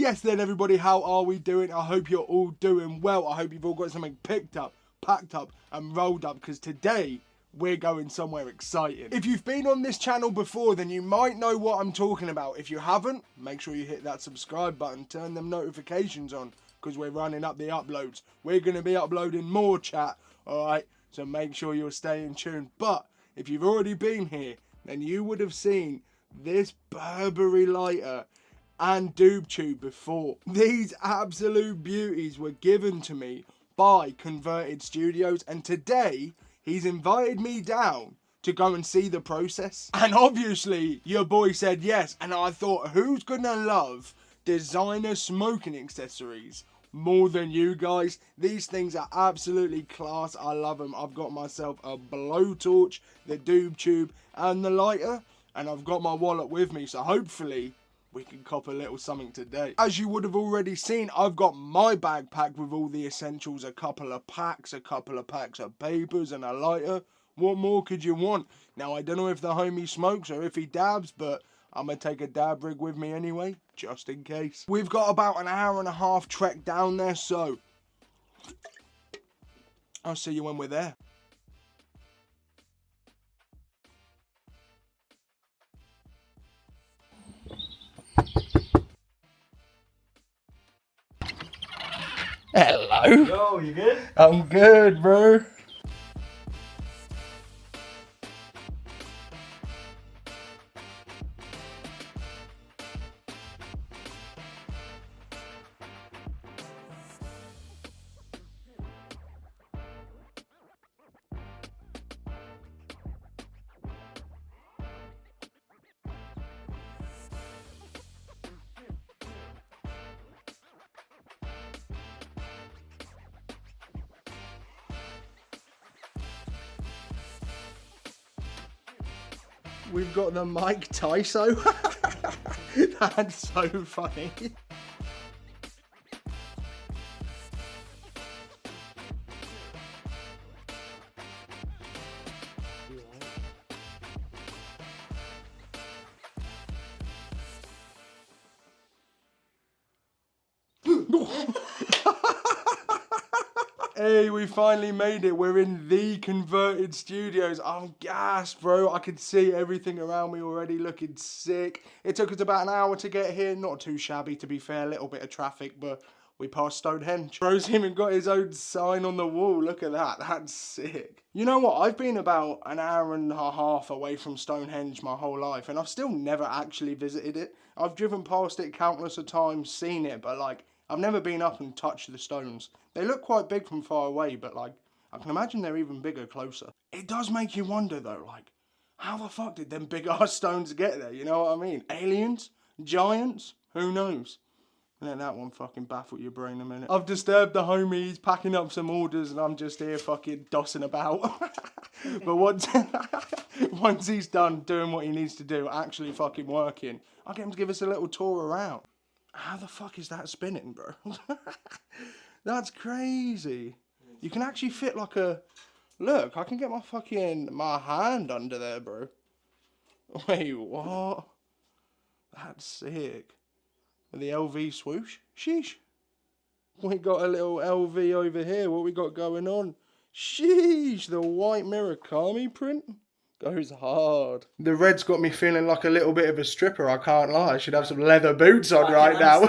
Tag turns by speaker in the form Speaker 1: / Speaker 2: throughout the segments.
Speaker 1: Yes then everybody, how are we doing? I hope you're all doing well. I hope you've all got something picked up, packed up and rolled up, because today we're going somewhere exciting. If you've been on this channel before, then you might know what I'm talking about. If you haven't, make sure you hit that subscribe button, turn them notifications on, because we're running up the uploads. We're going to be uploading more, chat, alright? So make sure you're staying tuned. But if you've already been here, then you would have seen this Burberry lighter and Doob tube before. These absolute beauties were given to me by Converted Studios, and today he's invited me down to go and see the process. And obviously your boy said yes, and I thought, who's gonna love designer smoking accessories more than you guys? These things are absolutely class. I love them. I've got myself a blowtorch, the Doob tube and the lighter, and I've got my wallet with me, so hopefully we can cop a little something today. As you would have already seen, I've got my bag packed with all the essentials, a couple of packs of papers and a lighter. What more could you want? Now, I don't know if the homie smokes or if he dabs, but I'm gonna take a dab rig with me anyway, just in case. We've got about an hour and a half trek down there, so I'll see you when we're there. Hello.
Speaker 2: Yo, you good?
Speaker 1: I'm good, bro. We've got the Mike Tyson. That's so funny. Hey, we finally made it. We're in the Converted Studios. I'm gassed, bro. I could see everything around me already looking sick. It took us about an hour to get here. Not too shabby, to be fair. A little bit of traffic, but we passed Stonehenge. Bro's even got his own sign on the wall. Look at that. That's sick. You know what? I've been about an hour and a half away from Stonehenge my whole life, and I've still never actually visited it. I've driven past it countless of times, seen it, but like, I've never been up and touched the stones. They look quite big from far away, but like, I can imagine they're even bigger closer. It does make you wonder though, like, how the fuck did them big ass stones get there? You know what I mean? Aliens? Giants? Who knows? Let that one fucking baffle your brain a minute. I've disturbed the homie, he's packing up some orders and I'm just here fucking dossing about. But once he's done doing what he needs to do, actually fucking working, I'll get him to give us a little tour around. How the fuck is that spinning, bro? That's crazy. You can actually fit like a... Look, I can get my hand under there, bro. Wait, what? That's sick. With the LV swoosh. Sheesh. We got a little LV over here. What we got going on? Sheesh, the white Murakami print goes hard. The red's got me feeling like a little bit of a stripper, I can't lie. I should have some leather boots on right now.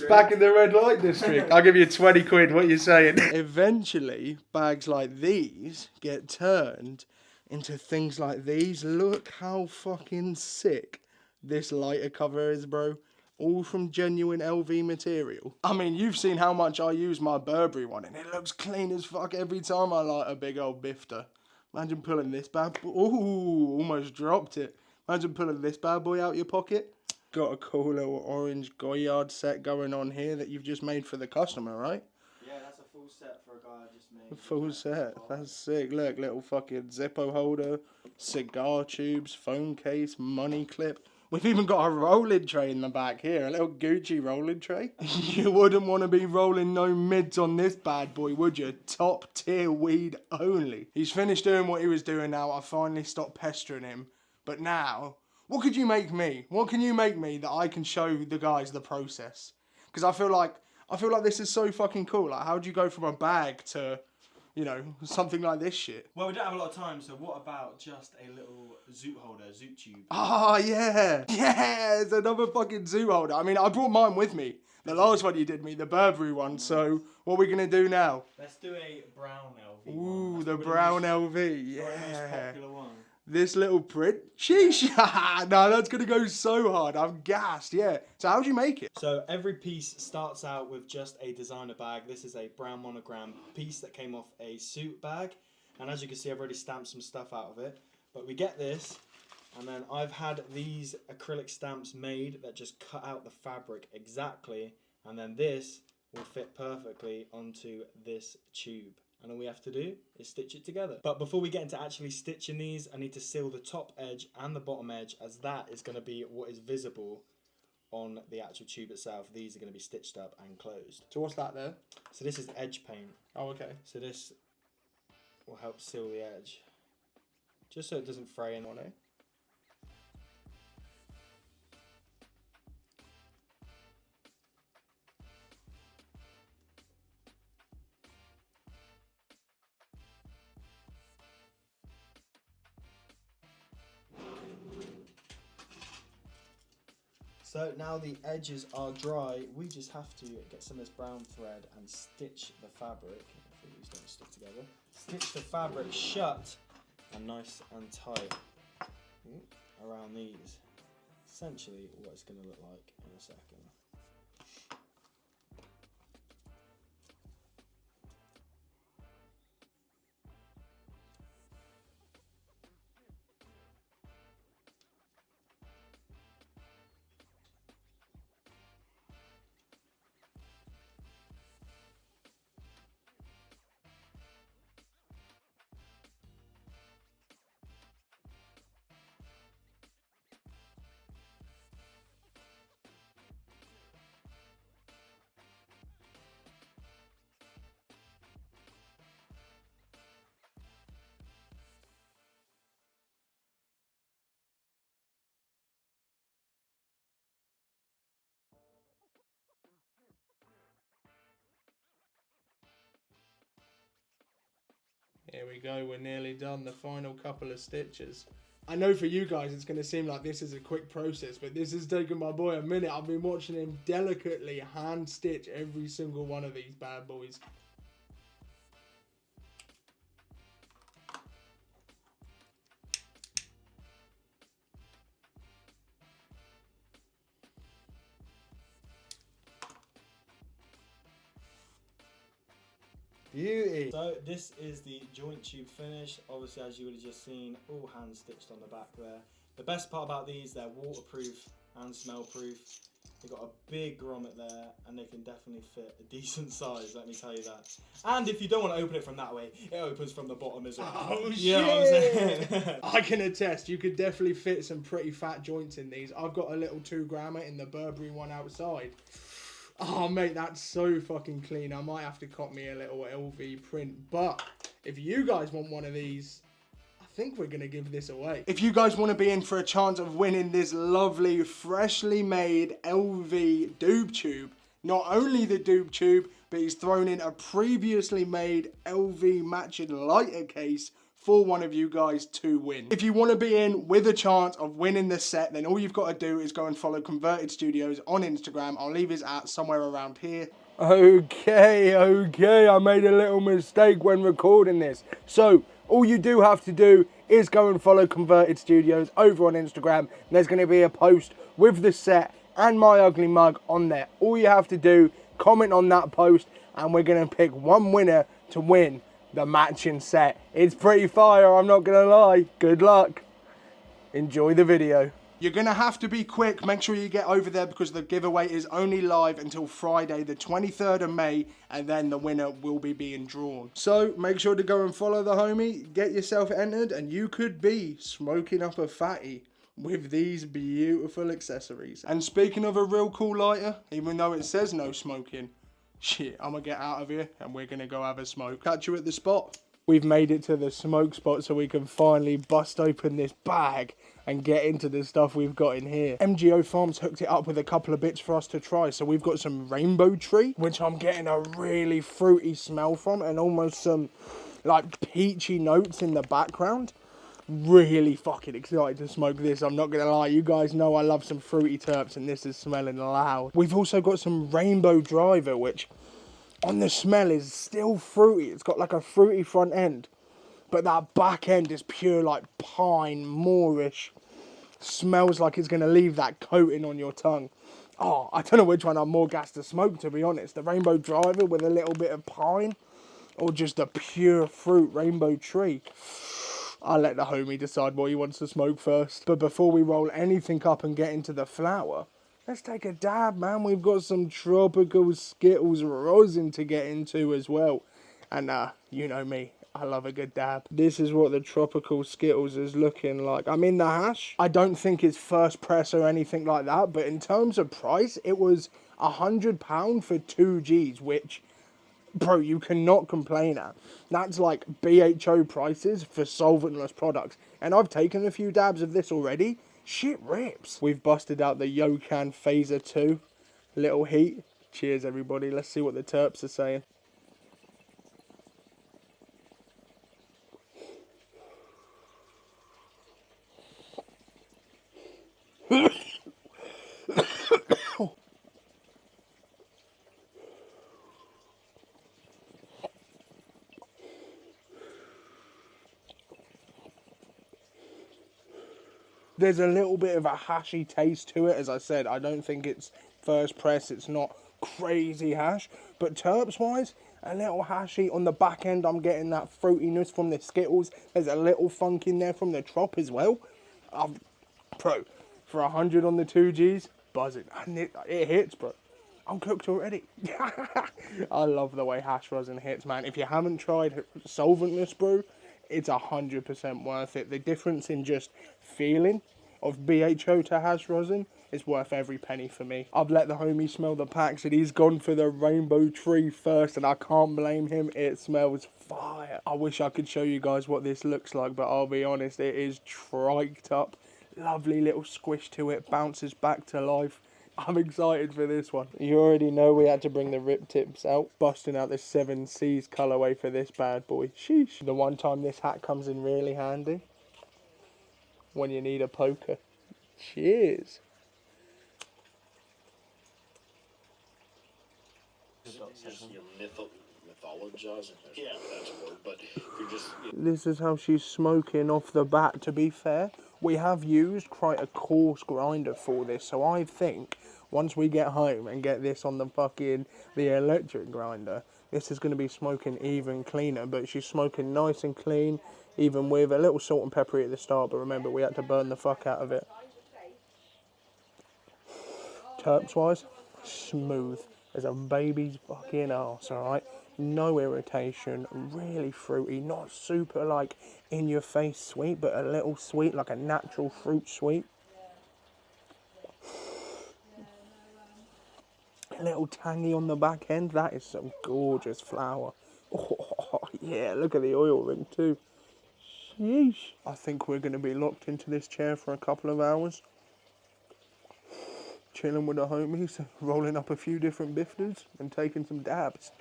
Speaker 1: Back in the red light district. I'll give you 20 quid, what you saying? Eventually, bags like these get turned into things like these. Look how fucking sick this lighter cover is, bro. All from genuine LV material. I mean, you've seen how much I use my Burberry one, and it looks clean as fuck every time I light a big old bifter. Imagine pulling this bad boy. Ooh, almost dropped it. Imagine pulling this bad boy out your pocket. Got a cool little orange Goyard set going on here that you've just made for the customer, right?
Speaker 2: Yeah, that's a full set for a guy I just made.
Speaker 1: A full set. That's sick. Look, little fucking Zippo holder, cigar tubes, phone case, money clip. We've even got a rolling tray in the back here, a little Gucci rolling tray. You wouldn't want to be rolling no mids on this bad boy, would you? Top tier weed only. He's finished doing what he was doing now. I finally stopped pestering him. But now, What could you make me? What can you make me that I can show the guys the process? Because I feel like this is so fucking cool. Like, how do you go from a bag to, you know, something like this shit?
Speaker 2: Well, we don't have a lot of time, so what about just a little zoot holder, zoot tube?
Speaker 1: Ah, yeah. Yeah, it's another fucking zoo holder. I mean, I brought mine with me. The last one you did me, the Burberry one.
Speaker 2: Nice.
Speaker 1: So, what are we going to do now?
Speaker 2: Let's do a brown LV one.
Speaker 1: Ooh,
Speaker 2: That's
Speaker 1: the
Speaker 2: probably
Speaker 1: brown
Speaker 2: most-
Speaker 1: LV.
Speaker 2: probably the most
Speaker 1: Yeah.
Speaker 2: popular one.
Speaker 1: This little print. Sheesh. No, that's going to go so hard. I'm gassed. Yeah. So, how'd you make it?
Speaker 2: So every piece starts out with just a designer bag. This is a brown monogram piece that came off a suit bag. And as you can see, I've already stamped some stuff out of it. But we get this, and then I've had these acrylic stamps made that just cut out the fabric exactly. And then this will fit perfectly onto this tube. And all we have to do is stitch it together. But before we get into actually stitching these, I need to seal the top edge and the bottom edge, as that is going to be what is visible on the actual tube itself. These are going to be stitched up and closed.
Speaker 1: So, what's that there?
Speaker 2: So this is edge paint.
Speaker 1: Oh, okay.
Speaker 2: So this will help seal the edge, just so it doesn't fray in on it. So now the edges are dry, we just have to get some of this brown thread and stitch the fabric. Hopefully these don't stick together. Stitch the fabric shut and nice and tight around these. Essentially what it's going to look like in a second.
Speaker 1: Here we go, we're nearly done. The final couple of stitches. I know for you guys it's going to seem like this is a quick process, but this has taken my boy a minute. I've been watching him delicately hand stitch every single one of these bad boys. Beauty.
Speaker 2: So this is the joint tube finish. Obviously, as you would have just seen, all hand stitched on the back there. The best part about these, they're waterproof and smell proof. They've got a big grommet there, and they can definitely fit a decent size, let me tell you that. And if you don't want to open it from that way, it opens from the bottom as well.
Speaker 1: Oh,
Speaker 2: You know what I'm saying?
Speaker 1: shit! I can attest, you could definitely fit some pretty fat joints in these. I've got a little 2-grammer in the Burberry one outside. Oh, mate, that's so fucking clean. I might have to cop me a little LV print. But if you guys want one of these, I think we're going to give this away. If you guys want to be in for a chance of winning this lovely, freshly made LV Doob tube, not only the Doob tube, but he's thrown in a previously made LV matching lighter case for one of you guys to win. If you want to be in with a chance of winning the set, then all you've got to do is go and follow Converted Studios on Instagram. I'll leave his @ somewhere around here. Okay, I made a little mistake when recording this. So, all you do have to do is go and follow Converted Studios over on Instagram. There's going to be a post with the set and my ugly mug on there. All you have to do, comment on that post, and we're going to pick one winner to win the matching set. It's pretty fire, I'm not gonna lie. Good luck. Enjoy the video. You're gonna have to be quick. Make sure you get over there because the giveaway is only live until Friday, the 23rd of May, and then the winner will be being drawn. So make sure to go and follow the homie, get yourself entered, and you could be smoking up a fatty with these beautiful accessories. And speaking of a real cool lighter, even though it says no smoking, shit, I'm gonna get out of here and we're gonna go have a smoke. Catch you at the spot. we've made it to the smoke spot so we can finally bust open this bag and get into the stuff we've got in here. MGO Farms hooked it up with a couple of bits for us to try. So we've got some rainbow tree, which I'm getting a really fruity smell from, and almost some like peachy notes in the background. Really fucking excited to smoke this, I'm not gonna lie. You guys know I love some fruity terps, and this is smelling loud. We've also got some rainbow driver, which on the smell is still fruity. It's got like a fruity front end, but that back end is pure like pine, moorish. Smells like it's going to leave that coating on your tongue. Oh, I don't know which one I'm more gassed to smoke, to be honest. The rainbow driver with a little bit of pine, or just a pure fruit rainbow tree. I'll let the homie decide what he wants to smoke first. But before we roll anything up and get into the flower, let's take a dab, man. We've got some tropical Skittles rosin to get into as well. And you know me, I love a good dab. This is what the tropical Skittles is looking like. I'm in the hash. I don't think it's first press or anything like that, but in terms of price, it was £100 for 2 Gs, which, bro, you cannot complain at. That's like BHO prices for solventless products. And I've taken a few dabs of this already. Shit rips. We've busted out the Yokan Phaser 2. Little heat. Cheers, everybody. Let's see what the terps are saying. There's a little bit of a hashy taste to it. As I said, I don't think it's first press. It's not crazy hash. But terps-wise, a little hashy. On the back end, I'm getting that fruitiness from the Skittles. There's a little funk in there from the trop as well. Bro, for 100 on the 2 Gs, buzzing. And it hits, bro. I'm cooked already. I love the way hash rosin hits, man. If you haven't tried solventless brew, it's 100% worth it. The difference in just feeling of BHO to hash rosin is worth every penny for me. I've let the homie smell the packs and he's gone for the rainbow tree first, and I can't blame him. It smells fire. I wish I could show you guys what this looks like, but I'll be honest, it is triked up. Lovely little squish to it, bounces back to life. I'm excited for this one. You already know we had to bring the rip tips out. Busting out the 7 Seas colourway for this bad boy. Sheesh. The one time this hat comes in really handy. When you need a poker. Cheers.
Speaker 3: Mythologizing. Yeah, that's a word, but you're just...
Speaker 1: This is how she's smoking off the bat, to be fair. We have used quite a coarse grinder for this, so I think once we get home and get this on the electric grinder, this is going to be smoking even cleaner. But she's smoking nice and clean, even with a little salt and pepper at the start, but remember, we had to burn the fuck out of it. Terps-wise, smooth as a baby's fucking arse, alright? No irritation, really fruity, not super like in your face sweet, but a little sweet, like a natural fruit sweet. A little tangy on the back end. That is some gorgeous flower. Oh yeah, look at the oil ring too. Sheesh. I think we're going to be locked into this chair for a couple of hours, chilling with the homies, rolling up a few different biffers and taking some dabs.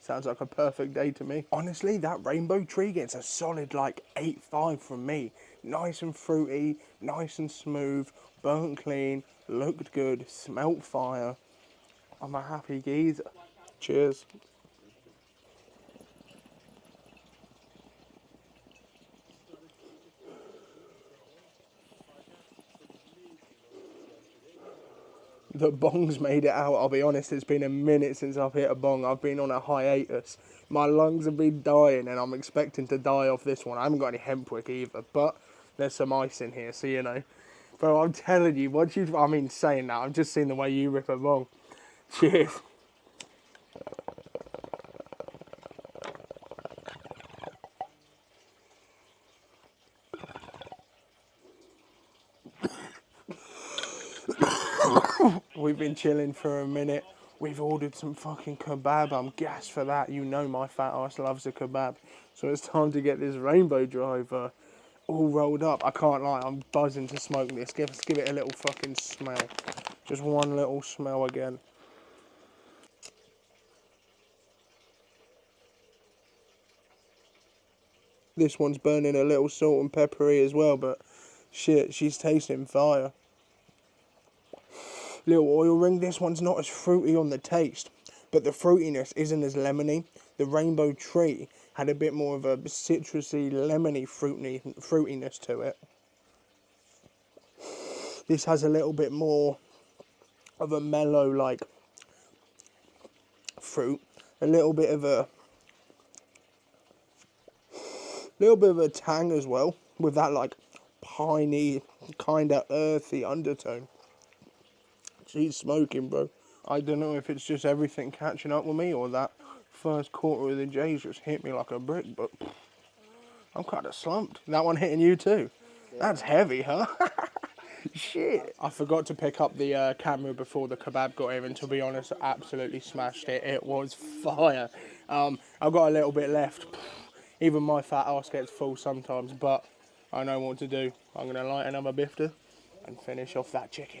Speaker 1: Sounds like a perfect day to me. Honestly, that rainbow tree gets a solid like 8.5 from me. Nice and fruity, nice and smooth, burnt clean, looked good, smelt fire. I'm a happy geezer. Cheers. The bong's made it out. I'll be honest, it's been a minute since I've hit a bong. I've been on a hiatus. My lungs have been dying and I'm expecting to die off this one. I haven't got any hempwick either, but there's some ice in here, so you know. Bro, I'm telling you, saying that, I've just seen the way you rip a bong. Cheers. We've been chilling for a minute. We've ordered some fucking kebab. I'm gassed for that. You know my fat ass loves a kebab. So it's time to get this rainbow driver all rolled up. I can't lie, I'm buzzing to smoke this. Let's give it a little fucking smell. Just one little smell again. This one's burning a little salt and peppery as well, but shit, she's tasting fire. Little oil ring. This one's not as fruity on the taste, but the fruitiness isn't as lemony. The rainbow tree had a bit more of a citrusy, lemony fruitiness to it. This has a little bit more of a mellow, like, fruit. A little bit of a tang as well, with that, like, piney, kind of earthy undertone. She's smoking, bro. I don't know if it's just everything catching up with me or that first quarter of the J's just hit me like a brick, but I'm kind of slumped. That one hitting you too? Yeah. That's heavy, huh? Shit. I forgot to pick up the camera before the kebab got here, and to be honest, I absolutely smashed it. It was fire. I've got a little bit left. Even my fat ass gets full sometimes, but I know what to do. I'm going to light another bifter and finish off that chicken.